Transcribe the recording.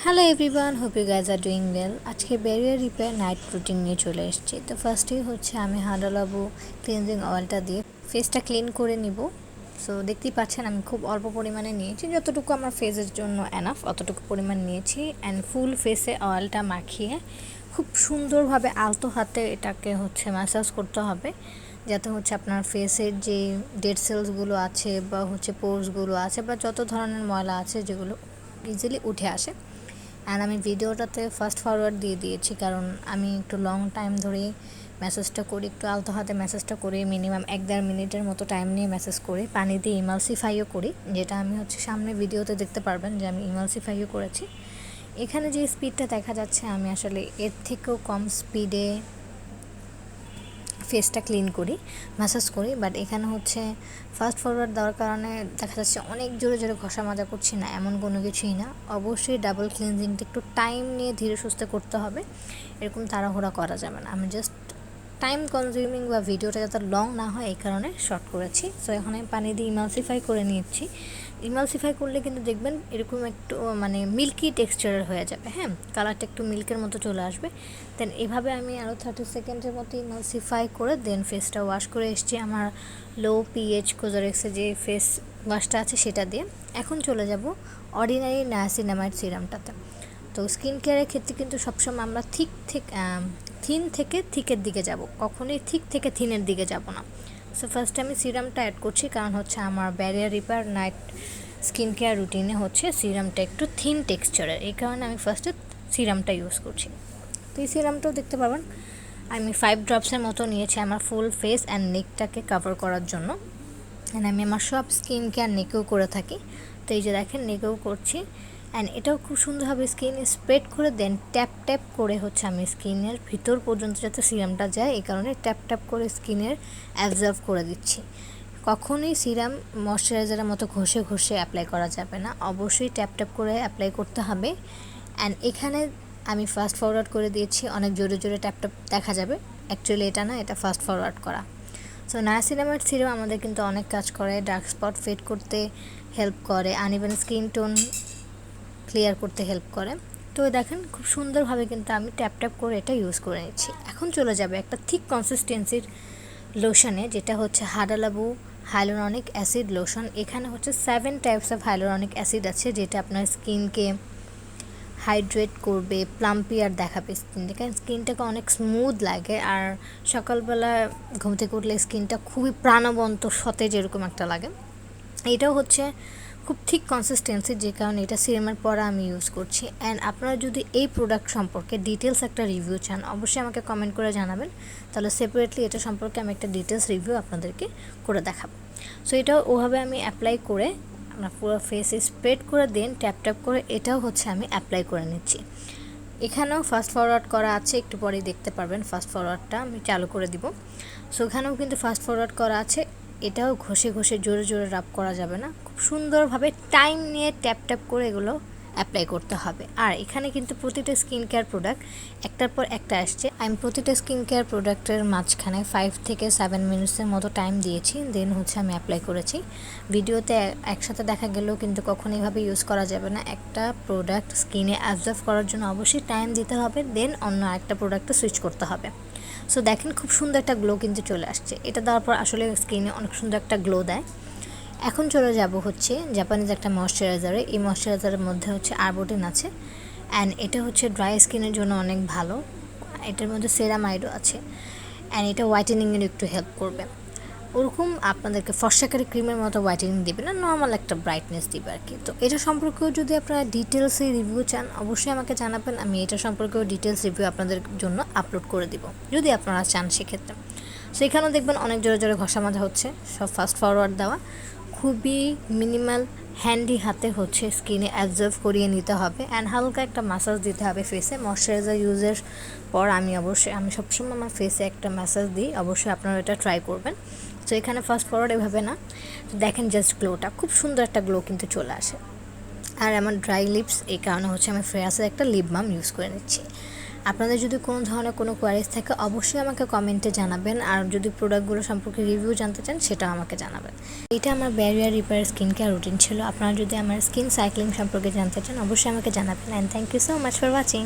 Hello everyone, hope you guys are doing well. আজকে barrier repair night routine নিয়ে চলে এসেছি। তো ফার্স্টেই হচ্ছে আমি হাডালাবু ক্লিনজিং অয়েলটা দিয়ে ফেসটা ক্লিন করে নিব। সো দেখতেই পাচ্ছেন আমি খুব অল্প পরিমাণে নিয়েছি, যতটুকু আমার ফেসের জন্য এনাফ অতটুকু পরিমাণ নিয়েছি। অ্যান্ড ফুল ফেসে অয়েলটা মাখিয়ে খুব সুন্দরভাবে আলতো হাতে এটাকে হচ্ছে ম্যাসাজ করতে হবে, যাতে হচ্ছে আপনার ফেসের যে ডেড সেলসগুলো আছে বা হচ্ছে পোর্সগুলো আছে বা যত ধরনের ময়লা আছে যেগুলো ইজিলি উঠে আসে। আর আমি ভিডিওটাতে ফাস্ট ফরওয়ার্ড দিয়ে দিয়েছি, কারণ আমি একটু লং টাইম ধরে মেসেজটা করি, একটু আলতো হাতে মেসেজটা করি, মিনিমাম 1-1.5 মিনিটের মতো টাইম নিয়ে মেসেজ করি, পানি দিয়ে ইমালসিফাইও করি, যেটা আমি হচ্ছে সামনে ভিডিওতে দেখতে পারবেন যে আমি ইমালসিফাইও করেছি। এখানে যে স্পিডটা দেখা যাচ্ছে আমি আসলে এর থেকেও কম স্পিডে ফেসটা ক্লিন করি, ম্যাসাজ করি, বাট এখানে হচ্ছে ফাস্ট ফরওয়ার্ড দেওয়ার কারণে দেখা যাচ্ছে অনেক জোরে জোরে ঘষা মাজা করছি না, এমন কোনো কিছুই না। অবশ্যই ডাবল ক্লিনজিংটা একটু টাইম নিয়ে ধীরে সুস্থে করতে হবে, এরকম তাড়াহুড়া করা যাবে না। আমি জাস্ট টাইম কনজিউমিং বা ভিডিওটা যাতে লং না হয় এই কারণে শর্ট করেছি। সো এখন আমি পানি দিয়ে ইমালসিফাই করে নিচ্ছি। ইমালসিফাই করলে কিন্তু দেখবেন এরকম একটু মানে মিল্কি টেক্সচারের হয়ে যাবে, হ্যাঁ, কালারটা একটু মিল্কের মতো চলে আসবে। দেন এভাবে আমি আরও 30 সেকেন্ডের মতো ইমালসিফাই করে দেন ফেসটা ওয়াশ করে এসেছি আমার লো পিএইচ কোজারেক্সে যে ফেস ওয়াশটা আছে সেটা দিয়ে। এখন চলে যাব অর্ডিনারি নায়াসিনামাইড সিরামটাতে। তো স্কিন কেয়ারের ক্ষেত্রে কিন্তু সবসময় আমরা থিন থেকে থিকের দিকে যাব, কখনোই থিক থেকে থিনের দিকে যাব না। সো ফার্স্টে আমি সিরামটা অ্যাড করছি, কারণ হচ্ছে আমার barrier repair night skin care রুটিনে হচ্ছে সিরামটা একটু থিন টেক্সচারের, এই কারণে আমি ফার্স্টে সিরামটা ইউজ করছি। তো এই সিরামটাও দেখতে পাবেন আমি 5 ড্রপসের মতো নিয়েছি আমার ফুল ফেস অ্যান্ড নেকটাকে কভার করার জন্য। অ্যান্ড আমি আমার সব স্কিন কেয়ার নেকেও করে থাকি। তো এই যে দেখেন নেকেও করছি, অ্যান্ড এটাও খুব সুন্দরভাবে স্কিন স্প্রেড করে দেন ট্যাপ ট্যাপ করে হচ্ছে আমি স্কিনের ভিতর পর্যন্ত যাতে সিরামটা যায় এই কারণে ট্যাপ ট্যাপ করে স্কিনের অ্যাবজর্ব করে দিচ্ছি। কখনোই সিরাম ময়শ্চারাইজারের মতো ঘষে ঘষে অ্যাপ্লাই করা যাবে না, অবশ্যই ট্যাপ ট্যাপ করে অ্যাপ্লাই করতে হবে। অ্যান্ড এখানে আমি ফাস্ট ফরওয়ার্ড করে দিয়েছি, অনেক জোরে জোরে ট্যাপ ট্যাপ দেখা যাবে, অ্যাকচুয়ালি এটা না, এটা ফাস্ট ফরওয়ার্ড করা। সো নায়াসিনামাইড সিরাম আমাদের কিন্তু অনেক কাজ করে, ডার্ক স্পট ফেড করতে হেল্প করে, আনইভেন স্কিন টোন ক্লিয়ার করতে হেল্প করে। তো দেখেন খুব সুন্দরভাবে কিন্তু আমি ট্যাপ ট্যাপ করে এটা ইউজ করে নিচ্ছি। এখন চলে যাবে একটা থিক কনসিস্টেন্সির লোশনে, যেটা হচ্ছে হাডালাবু হাইলোরনিক অ্যাসিড লোশন। এখানে হচ্ছে 7 টাইপস অফ হাইলোরনিক অ্যাসিড আছে, যেটা আপনার স্কিনকে হাইড্রেট করবে, প্লাম্পিয়ার দেখাবে স্কিনটাকে, কারণ স্কিনটাকে অনেক স্মুথ লাগে। আর সকালবেলা ঘুম থেকে উঠলে স্কিনটা খুবই প্রাণবন্ত সতেজ এরকম একটা লাগে। এটাও হচ্ছে খুব ঠিক কনসিস্টেন্সি, যে কারণে এটা সিরামের পর আমি ইউজ করছি। অ্যান্ড আপনারা যদি এই প্রোডাক্ট সম্পর্কে ডিটেলস একটা রিভিউ চান অবশ্যই আমাকে কমেন্ট করে জানাবেন, তাহলে সেপারেটলি এটা সম্পর্কে আমি একটা ডিটেলস রিভিউ আপনাদেরকে করে দেখাবো। সো এটাও ওভাবে আমি অ্যাপ্লাই করে আমরা পুরো ফেসে স্প্রেড করে দেন ট্যাপ ট্যাপ করে এটাও হচ্ছে আমি অ্যাপ্লাই করে নিচ্ছি। এখানেও ফাস্ট ফরওয়ার্ড করা আছে, একটু পরেই দেখতে পারবেন ফাস্ট ফরওয়ার্ডটা আমি চালু করে দিব। সো এখানেও কিন্তু ফাস্ট ফরওয়ার্ড করা আছে, এটাও ঘষে ঘষে জোরে জোরে রাব করা যাবে না, খুব সুন্দরভাবে টাইম নিয়ে ট্যাপ ট্যাপ করে এগুলো অ্যাপ্লাই করতে হবে। আর এখানে কিন্তু প্রতিটা স্কিন কেয়ার প্রোডাক্ট একটার পর একটা আসছে, আমি প্রতিটা স্কিন কেয়ার প্রোডাক্টের মাঝখানে 5 থেকে 7 মিনিটসের মতো টাইম দিয়েছি, দেন হচ্ছে আমি অ্যাপ্লাই করেছি। ভিডিওতে একসাথে দেখা গেলেও কিন্তু কখনো এভাবে ইউজ করা যাবে না, একটা প্রোডাক্ট স্কিনে অ্যাবজর্ব করার জন্য অবশ্যই টাইম দিতে হবে, দেন অন্য একটা প্রোডাক্টে সুইচ করতে হবে। সো দেখেন খুব সুন্দর একটা গ্লো কিন্তু চলে আসছে, এটা দেওয়ার পর আসলে স্কিনে অনেক সুন্দর একটা গ্লো দেয়। এখন চলে যাব হচ্ছে জাপানিজ একটা ময়শ্চারাইজারে, এই ময়শ্চারাইজারের মধ্যে হচ্ছে আরবুটিন আছে, অ্যান্ড এটা হচ্ছে ড্রাই স্কিনের জন্য অনেক ভালো, এটার মধ্যে সেরামাইডও আছে, অ্যান্ড এটা হোয়াইটেনিংয়ের একটু হেল্প করবে। ওরকম আপনাদেরকে ফর্সাকারি ক্রিমের মতো হোয়াইটেনিং দেবে না, নর্মাল একটা ব্রাইটনেস দিবে আর কি। তো এটা সম্পর্কেও যদি আপনারা ডিটেলসে রিভিউ চান অবশ্যই আমাকে জানাবেন, আমি এটা সম্পর্কেও ডিটেলস রিভিউ আপনাদের জন্য আপলোড করে দিব যদি আপনারা চান সেক্ষেত্রে। সেখানেও দেখবেন অনেক জোরে জোরে ঘষা মাজা হচ্ছে, সব ফাস্ট ফরওয়ার্ড দেওয়া, খুবই মিনিমাল হ্যান্ডি হাতে হচ্ছে স্কিনে অ্যাবজর্ভ করিয়ে নিতে হবে, অ্যান্ড হালকা একটা ম্যাসাজ দিতে হবে ফেসে। ময়শ্চারাইজার ইউজের পর আমি সবসময় আমার ফেসে একটা ম্যাসাজ দিই, অবশ্যই আপনারা এটা ট্রাই করবেন। তো এখানে ফাস্ট ফরওয়ার্ড এভাবে না, দেখেন জাস্ট গ্লোটা, খুব সুন্দর একটা গ্লো কিন্তু চলে আসে। আর আমার ড্রাই লিপস, এই কারণে হচ্ছে আমি ফ্রেয়াসের একটা লিপ বাম ইউজ করে নিচ্ছি। আপনাদের যদি কোনো ধরনের কোনো কোয়ারিজ থাকে অবশ্যই আমাকে কমেন্টে জানাবেন, আর যদি প্রোডাক্টগুলো সম্পর্কে রিভিউ জানতে চান সেটাও আমাকে জানাবেন। এটা আমার barrier repair skin care routine ছিল। আপনারা যদি আমার স্কিন সাইক্লিং সম্পর্কে জানতে চান অবশ্যই আমাকে জানাবেন। And thank you so much for watching.